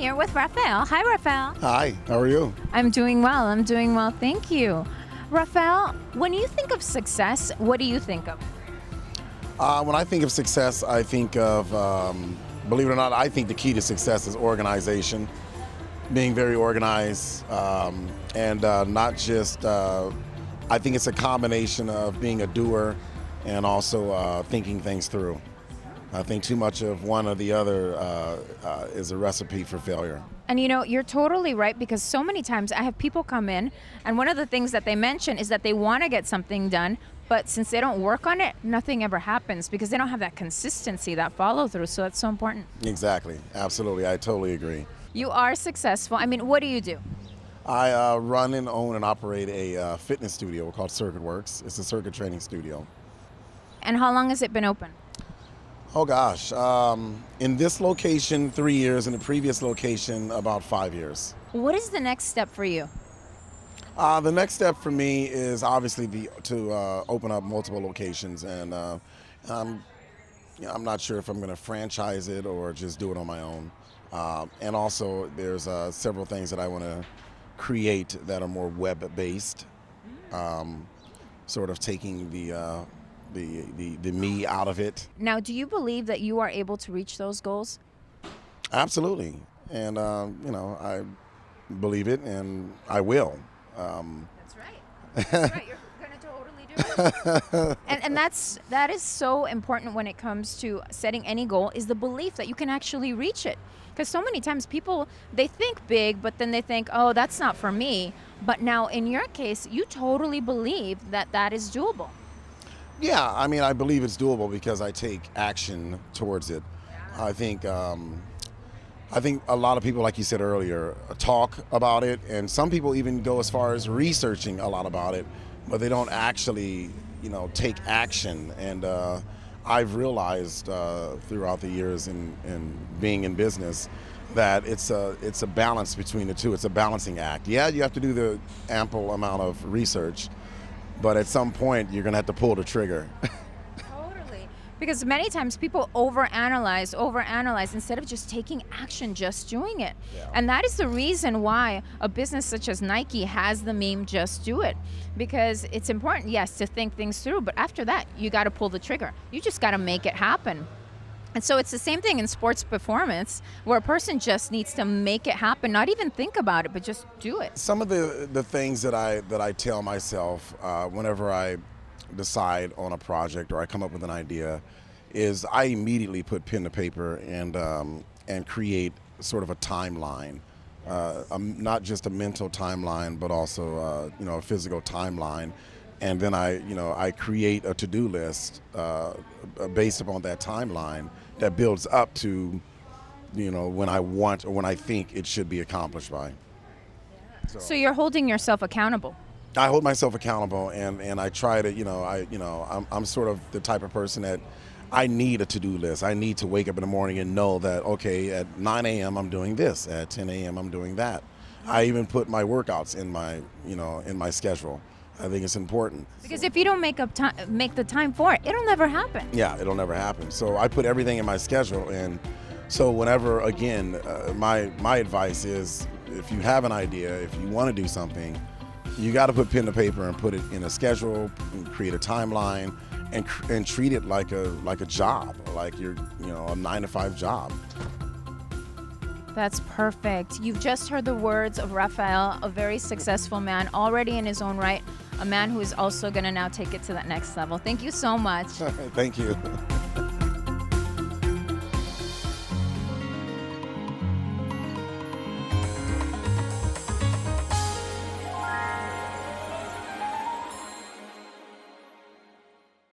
here with Raphael. Hi, Raphael. Hi, how are you? I'm doing well. Thank you. Raphael, when you think of success, what do you think of? When I think of success, I think of, believe it or not, I think the key to success is organization, being very organized, and not just, I think it's a combination of being a doer and also thinking things through. I think too much of one or the other is a recipe for failure. And you know, you're totally right, because so many times I have people come in and one of the things that they mention is that they want to get something done, but since they don't work on it, nothing ever happens because they don't have that consistency, that follow through. So that's so important. Exactly. Absolutely. I totally agree. You are successful. I mean, what do you do? I run and own and operate a fitness studio called Circuit Works. It's a circuit training studio. And how long has it been open? Oh gosh, in this location 3 years, in the previous location about 5 years. What is the next step for you? The next step for me is obviously to open up multiple locations, and I'm not sure if I'm going to franchise it or just do it on my own. And also there's several things that I want to create that are more web-based, sort of taking the me out of it. Now, do you believe that you are able to reach those goals? Absolutely, and I believe it, and I will. That's right. That's right. You're going to totally do it. and that is so important when it comes to setting any goal, is the belief that you can actually reach it. Because so many times people, they think big, but then they think, oh, that's not for me. But now in your case, you totally believe that that is doable. Yeah, I mean, I believe it's doable because I take action towards it. I think a lot of people, like you said earlier, talk about it, and some people even go as far as researching a lot about it, but they don't actually, take action. And I've realized throughout the years in being in business that it's a balance between the two. It's a balancing act. Yeah, you have to do the ample amount of research, but at some point you're gonna have to pull the trigger. Totally. Because many times people overanalyze instead of just taking action, just doing it. Yeah. And that is the reason why a business such as Nike has the meme, just do it. Because it's important, yes, to think things through, but after that, you gotta pull the trigger. You just gotta make it happen. And so it's the same thing in sports performance, where a person just needs to make it happen, not even think about it, but just do it. Some of the things that I tell myself whenever I decide on a project or I come up with an idea is I immediately put pen to paper and create sort of a timeline, not just a mental timeline, but also a physical timeline. And then I create a to-do list based upon that timeline that builds up to, when I want or when I think it should be accomplished by. So you're holding yourself accountable. I hold myself accountable, and I try to, I'm sort of the type of person that I need a to-do list. I need to wake up in the morning and know that, okay, at 9 a.m. I'm doing this, at 10 a.m. I'm doing that. I even put my workouts in my schedule. I think it's important. Because if you don't make the time for it, it'll never happen. Yeah, it'll never happen. So I put everything in my schedule, and so whenever, again, my advice is, if you have an idea, if you want to do something, you got to put pen to paper and put it in a schedule, and create a timeline, and treat it like a job, like your a 9-to-5 job. That's perfect. You've just heard the words of Raphael, a very successful man, already in his own right, a man who is also going to now take it to that next level. Thank you so much. Thank you.